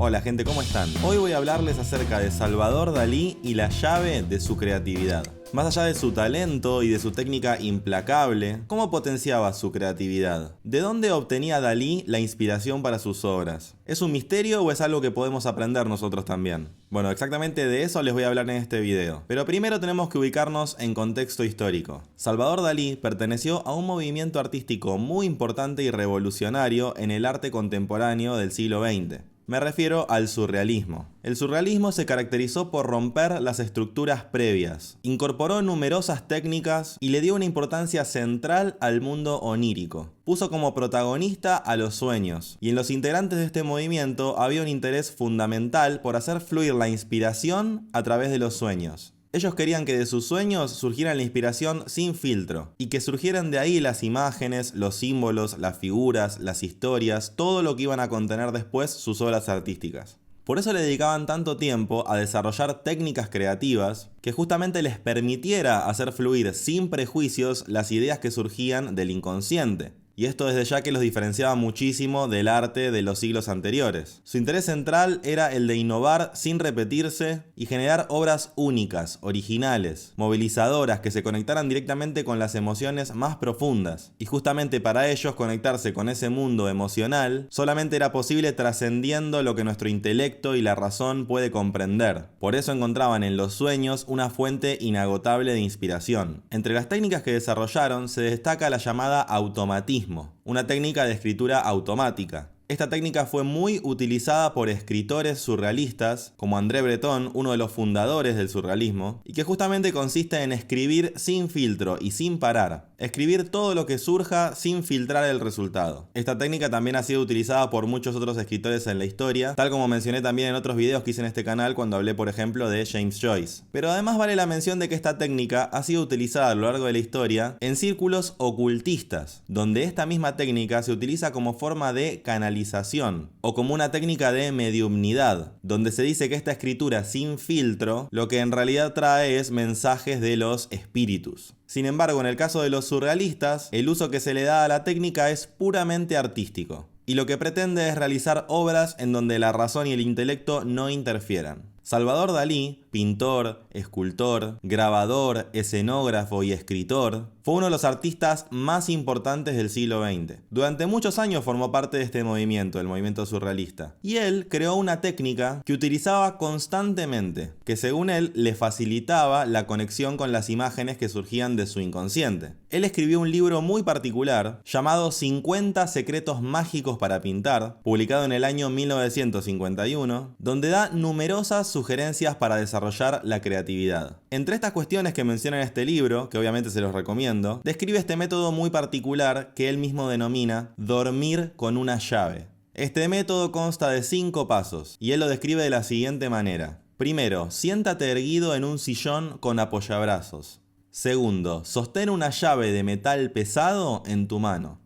Hola gente, ¿cómo están? Hoy voy a hablarles acerca de Salvador Dalí y la llave de su creatividad. Más allá de su talento y de su técnica implacable, ¿cómo potenciaba su creatividad? ¿De dónde obtenía Dalí la inspiración para sus obras? ¿Es un misterio o es algo que podemos aprender nosotros también? Bueno, exactamente de eso les voy a hablar en este video. Pero primero tenemos que ubicarnos en contexto histórico. Salvador Dalí perteneció a un movimiento artístico muy importante y revolucionario en el arte contemporáneo del siglo XX. Me refiero al surrealismo. El surrealismo se caracterizó por romper las estructuras previas, incorporó numerosas técnicas y le dio una importancia central al mundo onírico. Puso como protagonista a los sueños, y en los integrantes de este movimiento había un interés fundamental por hacer fluir la inspiración a través de los sueños. Ellos querían que de sus sueños surgiera la inspiración sin filtro, y que surgieran de ahí las imágenes, los símbolos, las figuras, las historias, todo lo que iban a contener después sus obras artísticas. Por eso le dedicaban tanto tiempo a desarrollar técnicas creativas que justamente les permitiera hacer fluir sin prejuicios las ideas que surgían del inconsciente. Y esto desde ya que los diferenciaba muchísimo del arte de los siglos anteriores. Su interés central era el de innovar sin repetirse y generar obras únicas, originales, movilizadoras que se conectaran directamente con las emociones más profundas. Y justamente para ellos conectarse con ese mundo emocional solamente era posible trascendiendo lo que nuestro intelecto y la razón puede comprender. Por eso encontraban en los sueños una fuente inagotable de inspiración. Entre las técnicas que desarrollaron se destaca la llamada automatismo, una técnica de escritura automática. Esta técnica fue muy utilizada por escritores surrealistas como André Breton, uno de los fundadores del surrealismo, y que justamente consiste en escribir sin filtro y sin parar. Escribir todo lo que surja sin filtrar el resultado. Esta técnica también ha sido utilizada por muchos otros escritores en la historia, tal como mencioné también en otros videos que hice en este canal cuando hablé por ejemplo de James Joyce. Pero además vale la mención de que esta técnica ha sido utilizada a lo largo de la historia en círculos ocultistas, donde esta misma técnica se utiliza como forma de canalización o como una técnica de mediumnidad, donde se dice que esta escritura sin filtro lo que en realidad trae es mensajes de los espíritus. Sin embargo, en el caso de los surrealistas, el uso que se le da a la técnica es puramente artístico, y lo que pretende es realizar obras en donde la razón y el intelecto no interfieran. Salvador Dalí, pintor, escultor, grabador, escenógrafo y escritor, fue uno de los artistas más importantes del siglo XX. Durante muchos años formó parte de este movimiento, el movimiento surrealista, y él creó una técnica que utilizaba constantemente, que según él le facilitaba la conexión con las imágenes que surgían de su inconsciente. Él escribió un libro muy particular llamado 50 secretos mágicos para pintar, publicado en el año 1951, donde da numerosas sugerencias para desarrollar la creatividad. Entre estas cuestiones que menciona en este libro, que obviamente se los recomiendo, describe este método muy particular que él mismo denomina dormir con una llave. Este método consta de 5 pasos y él lo describe de la siguiente manera. Primero, siéntate erguido en un sillón con apoyabrazos. Segundo, sostén una llave de metal pesado en tu mano.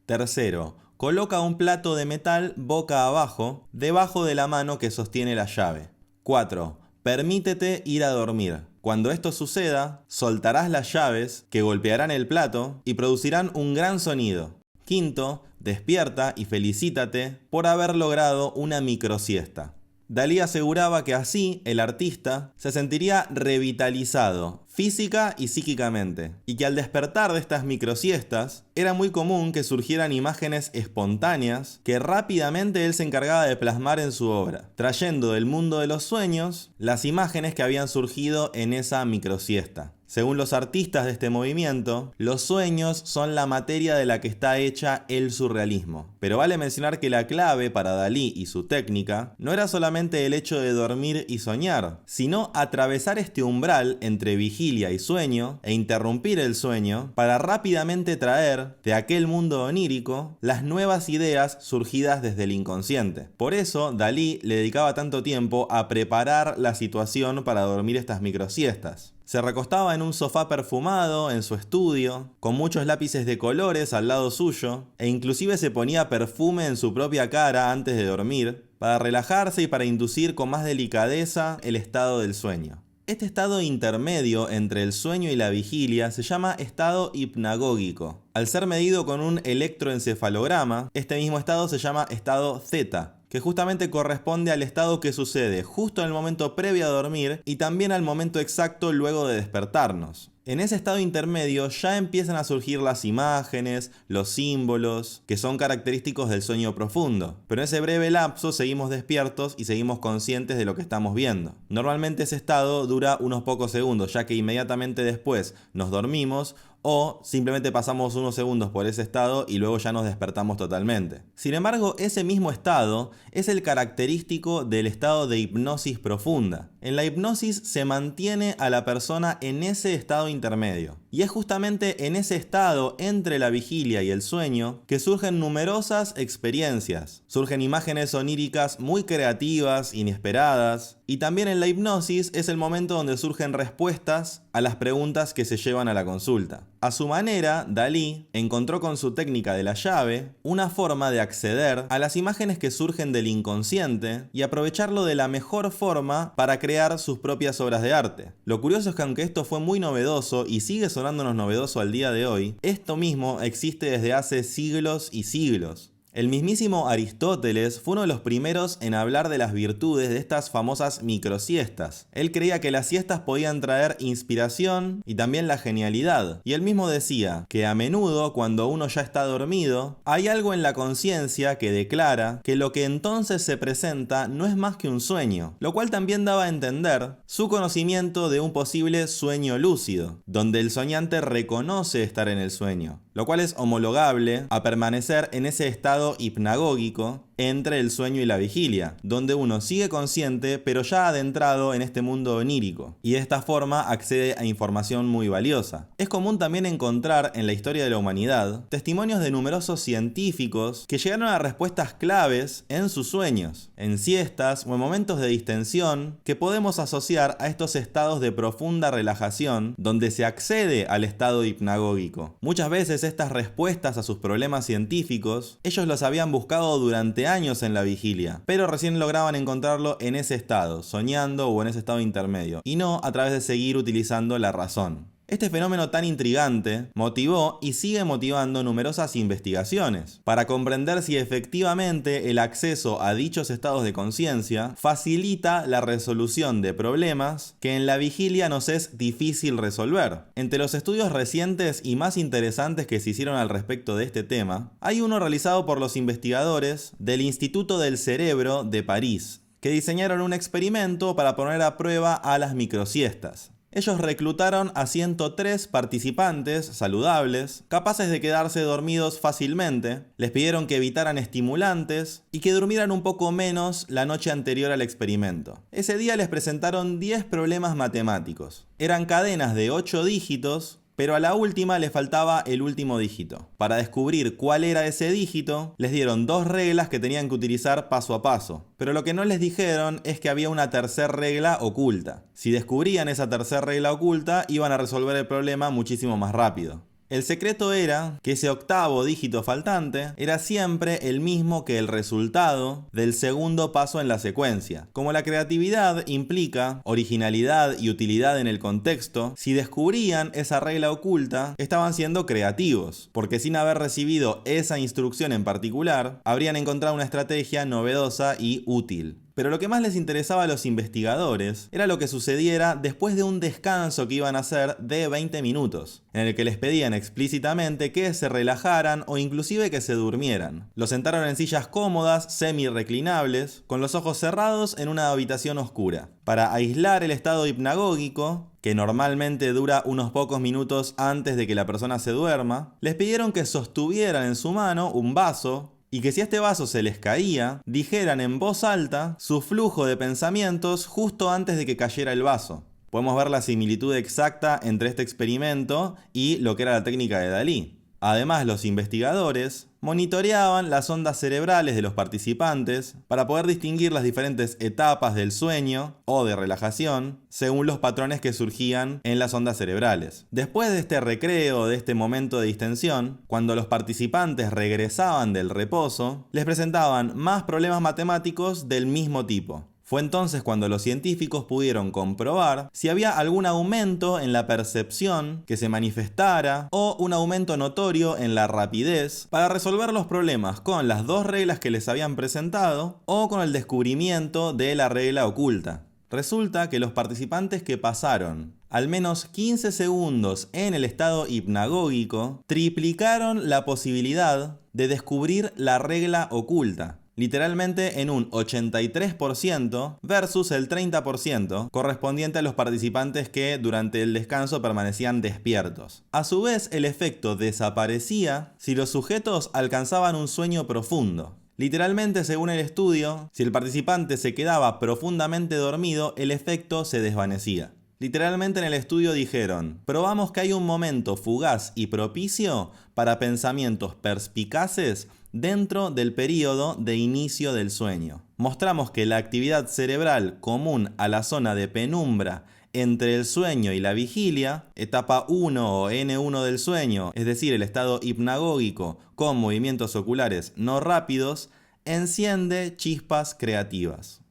Tercero, coloca un plato de metal boca abajo, debajo de la mano que sostiene la llave. 4. Permítete ir a dormir. Cuando esto suceda, soltarás las llaves que golpearán el plato y producirán un gran sonido. 5. Despierta y felicítate por haber logrado una microsiesta. Dalí aseguraba que así el artista se sentiría revitalizado física y psíquicamente, y que al despertar de estas microsiestas era muy común que surgieran imágenes espontáneas que rápidamente él se encargaba de plasmar en su obra, trayendo del mundo de los sueños las imágenes que habían surgido en esa microsiesta. Según los artistas de este movimiento, los sueños son la materia de la que está hecha el surrealismo. Pero vale mencionar que la clave para Dalí y su técnica no era solamente el hecho de dormir y soñar, sino atravesar este umbral entre vigilia y sueño e interrumpir el sueño para rápidamente traer de aquel mundo onírico las nuevas ideas surgidas desde el inconsciente. Por eso Dalí le dedicaba tanto tiempo a preparar la situación para dormir estas microsiestas. Se recostaba en un sofá perfumado en su estudio, con muchos lápices de colores al lado suyo, e inclusive se ponía perfume en su propia cara antes de dormir, para relajarse y para inducir con más delicadeza el estado del sueño. Este estado intermedio entre el sueño y la vigilia se llama estado hipnagógico. Al ser medido con un electroencefalograma, este mismo estado se llama estado theta, que justamente corresponde al estado que sucede justo en el momento previo a dormir y también al momento exacto luego de despertarnos. En ese estado intermedio ya empiezan a surgir las imágenes, los símbolos, que son característicos del sueño profundo. Pero en ese breve lapso seguimos despiertos y seguimos conscientes de lo que estamos viendo. Normalmente ese estado dura unos pocos segundos, ya que inmediatamente después nos dormimos o simplemente pasamos unos segundos por ese estado y luego ya nos despertamos totalmente. Sin embargo, ese mismo estado es el característico del estado de hipnosis profunda. En la hipnosis se mantiene a la persona en ese estado intermedio. Y es justamente en ese estado entre la vigilia y el sueño que surgen numerosas experiencias. Surgen imágenes oníricas muy creativas, inesperadas. Y también en la hipnosis es el momento donde surgen respuestas a las preguntas que se llevan a la consulta. A su manera, Dalí encontró con su técnica de la llave una forma de acceder a las imágenes que surgen del inconsciente y aprovecharlo de la mejor forma para crear sus propias obras de arte. Lo curioso es que aunque esto fue muy novedoso y sigue sonándonos novedoso al día de hoy, esto mismo existe desde hace siglos y siglos. El mismísimo Aristóteles fue uno de los primeros en hablar de las virtudes de estas famosas microsiestas. Él creía que las siestas podían traer inspiración y también la genialidad. Y él mismo decía que a menudo, cuando uno ya está dormido, hay algo en la conciencia que declara que lo que entonces se presenta no es más que un sueño, lo cual también daba a entender su conocimiento de un posible sueño lúcido, donde el soñante reconoce estar en el sueño, lo cual es homologable a permanecer en ese estado hipnagógico entre el sueño y la vigilia, donde uno sigue consciente pero ya adentrado en este mundo onírico, y de esta forma accede a información muy valiosa. Es común también encontrar en la historia de la humanidad testimonios de numerosos científicos que llegaron a respuestas claves en sus sueños, en siestas o en momentos de distensión que podemos asociar a estos estados de profunda relajación donde se accede al estado hipnagógico. Muchas veces estas respuestas a sus problemas científicos, ellos los habían buscado durante años en la vigilia, pero recién lograban encontrarlo en ese estado, soñando o en ese estado intermedio, y no a través de seguir utilizando la razón. Este fenómeno tan intrigante motivó y sigue motivando numerosas investigaciones para comprender si efectivamente el acceso a dichos estados de conciencia facilita la resolución de problemas que en la vigilia nos es difícil resolver. Entre los estudios recientes y más interesantes que se hicieron al respecto de este tema, hay uno realizado por los investigadores del Instituto del Cerebro de París, que diseñaron un experimento para poner a prueba a las microsiestas. Ellos reclutaron a 103 participantes saludables, capaces de quedarse dormidos fácilmente, les pidieron que evitaran estimulantes y que durmieran un poco menos la noche anterior al experimento. Ese día les presentaron 10 problemas matemáticos. Eran cadenas de 8 dígitos, pero a la última le faltaba el último dígito. Para descubrir cuál era ese dígito, les dieron 2 reglas que tenían que utilizar paso a paso. Pero lo que no les dijeron es que había una tercera regla oculta. Si descubrían esa tercera regla oculta, iban a resolver el problema muchísimo más rápido. El secreto era que ese octavo dígito faltante era siempre el mismo que el resultado del segundo paso en la secuencia. Como la creatividad implica originalidad y utilidad en el contexto, si descubrían esa regla oculta, estaban siendo creativos, porque sin haber recibido esa instrucción en particular, habrían encontrado una estrategia novedosa y útil. Pero lo que más les interesaba a los investigadores era lo que sucediera después de un descanso que iban a hacer de 20 minutos, en el que les pedían explícitamente que se relajaran o inclusive que se durmieran. Los sentaron en sillas cómodas, semi-reclinables, con los ojos cerrados en una habitación oscura. Para aislar el estado hipnagógico, que normalmente dura unos pocos minutos antes de que la persona se duerma, les pidieron que sostuvieran en su mano un vaso y que si este vaso se les caía, dijeran en voz alta su flujo de pensamientos justo antes de que cayera el vaso. Podemos ver la similitud exacta entre este experimento y lo que era la técnica de Dalí. Además, los investigadores monitoreaban las ondas cerebrales de los participantes para poder distinguir las diferentes etapas del sueño o de relajación según los patrones que surgían en las ondas cerebrales. Después de este recreo, de este momento de distensión, cuando los participantes regresaban del reposo, les presentaban más problemas matemáticos del mismo tipo. Fue entonces cuando los científicos pudieron comprobar si había algún aumento en la percepción que se manifestara o un aumento notorio en la rapidez para resolver los problemas con las dos reglas que les habían presentado o con el descubrimiento de la regla oculta. Resulta que los participantes que pasaron al menos 15 segundos en el estado hipnagógico triplicaron la posibilidad de descubrir la regla oculta. Literalmente en un 83% versus el 30% correspondiente a los participantes que durante el descanso permanecían despiertos. A su vez, el efecto desaparecía si los sujetos alcanzaban un sueño profundo. Literalmente, según el estudio, si el participante se quedaba profundamente dormido, el efecto se desvanecía. Literalmente en el estudio dijeron, probamos que hay un momento fugaz y propicio para pensamientos perspicaces dentro del periodo de inicio del sueño. Mostramos que la actividad cerebral común a la zona de penumbra entre el sueño y la vigilia, etapa 1 o N1 del sueño, es decir, el estado hipnagógico con movimientos oculares no rápidos, enciende chispas creativas.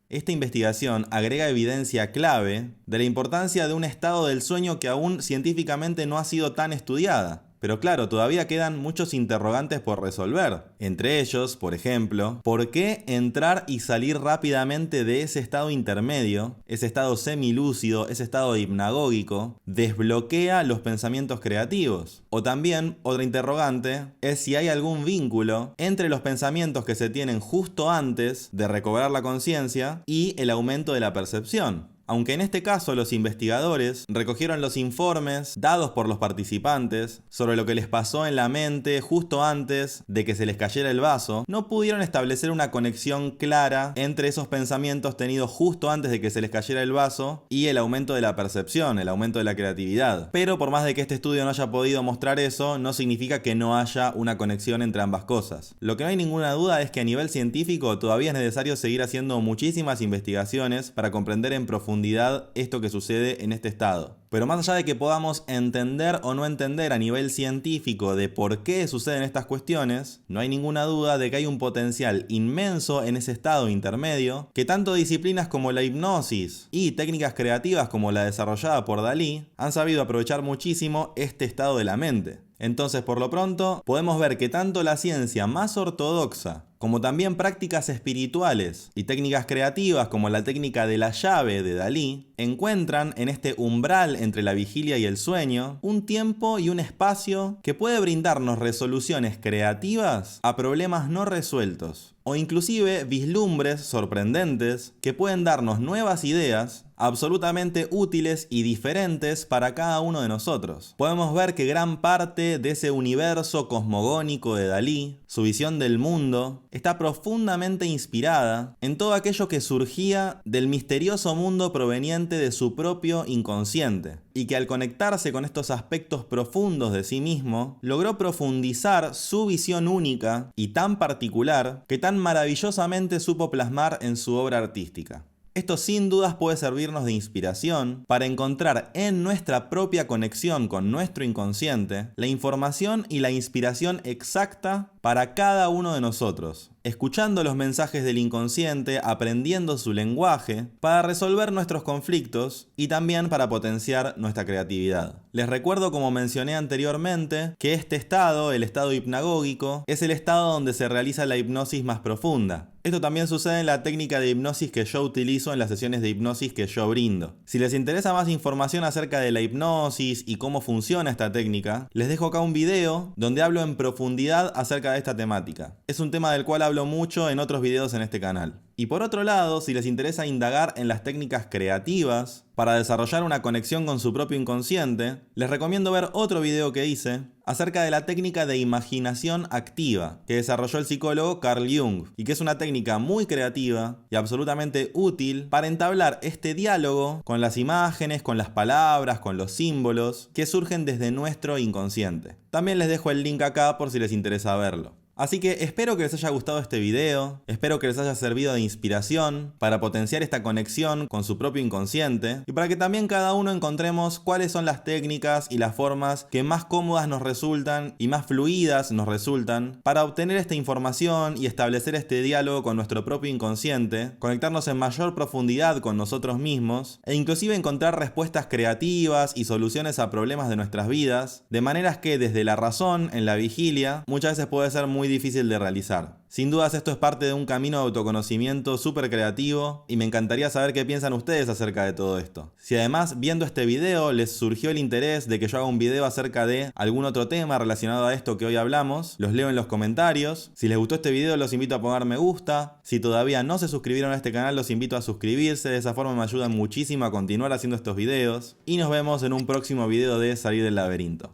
Esta investigación agrega evidencia clave de la importancia de un estado del sueño que aún científicamente no ha sido tan estudiada. Pero claro, todavía quedan muchos interrogantes por resolver. Entre ellos, por ejemplo, ¿por qué entrar y salir rápidamente de ese estado intermedio, ese estado semilúcido, ese estado hipnagógico, desbloquea los pensamientos creativos? O también, otra interrogante, es si hay algún vínculo entre los pensamientos que se tienen justo antes de recobrar la conciencia y el aumento de la percepción. Aunque en este caso los investigadores recogieron los informes dados por los participantes sobre lo que les pasó en la mente justo antes de que se les cayera el vaso, no pudieron establecer una conexión clara entre esos pensamientos tenidos justo antes de que se les cayera el vaso y el aumento de la percepción, el aumento de la creatividad. Pero por más de que este estudio no haya podido mostrar eso, no significa que no haya una conexión entre ambas cosas. Lo que no hay ninguna duda es que a nivel científico todavía es necesario seguir haciendo muchísimas investigaciones para comprender en profundidad esto que sucede en este estado. Pero más allá de que podamos entender o no entender a nivel científico de por qué suceden estas cuestiones, no hay ninguna duda de que hay un potencial inmenso en ese estado intermedio que tanto disciplinas como la hipnosis y técnicas creativas como la desarrollada por Dalí han sabido aprovechar muchísimo este estado de la mente. Entonces, por lo pronto, podemos ver que tanto la ciencia más ortodoxa como también prácticas espirituales y técnicas creativas como la técnica de la llave de Dalí, encuentran en este umbral entre la vigilia y el sueño un tiempo y un espacio que puede brindarnos resoluciones creativas a problemas no resueltos, o inclusive vislumbres sorprendentes que pueden darnos nuevas ideas absolutamente útiles y diferentes para cada uno de nosotros. Podemos ver que gran parte de ese universo cosmogónico de Dalí, su visión del mundo, está profundamente inspirada en todo aquello que surgía del misterioso mundo proveniente de su propio inconsciente, y que al conectarse con estos aspectos profundos de sí mismo, logró profundizar su visión única y tan particular que tan maravillosamente supo plasmar en su obra artística. Esto sin dudas puede servirnos de inspiración para encontrar en nuestra propia conexión con nuestro inconsciente la información y la inspiración exacta para cada uno de nosotros, escuchando los mensajes del inconsciente, aprendiendo su lenguaje, para resolver nuestros conflictos y también para potenciar nuestra creatividad. Les recuerdo, como mencioné anteriormente, que este estado, el estado hipnagógico, es el estado donde se realiza la hipnosis más profunda. Esto también sucede en la técnica de hipnosis que yo utilizo en las sesiones de hipnosis que yo brindo. Si les interesa más información acerca de la hipnosis y cómo funciona esta técnica, les dejo acá un video donde hablo en profundidad acerca de esta temática. Es un tema del cual hablo mucho en otros videos en este canal. Y por otro lado, si les interesa indagar en las técnicas creativas para desarrollar una conexión con su propio inconsciente, les recomiendo ver otro video que hice acerca de la técnica de imaginación activa que desarrolló el psicólogo Carl Jung, y que es una técnica muy creativa y absolutamente útil para entablar este diálogo con las imágenes, con las palabras, con los símbolos que surgen desde nuestro inconsciente. También les dejo el link acá por si les interesa verlo. Así que espero que les haya gustado este video, espero que les haya servido de inspiración para potenciar esta conexión con su propio inconsciente y para que también cada uno encontremos cuáles son las técnicas y las formas que más cómodas nos resultan y más fluidas nos resultan para obtener esta información y establecer este diálogo con nuestro propio inconsciente, conectarnos en mayor profundidad con nosotros mismos e inclusive encontrar respuestas creativas y soluciones a problemas de nuestras vidas, de maneras que desde la razón, en la vigilia, muchas veces puede ser muy difícil de realizar. Sin dudas esto es parte de un camino de autoconocimiento súper creativo y me encantaría saber qué piensan ustedes acerca de todo esto. Si además viendo este video les surgió el interés de que yo haga un video acerca de algún otro tema relacionado a esto que hoy hablamos, los leo en los comentarios. Si les gustó este video los invito a poner me gusta. Si todavía no se suscribieron a este canal los invito a suscribirse, de esa forma me ayudan muchísimo a continuar haciendo estos videos. Y nos vemos en un próximo video de Salir del Laberinto.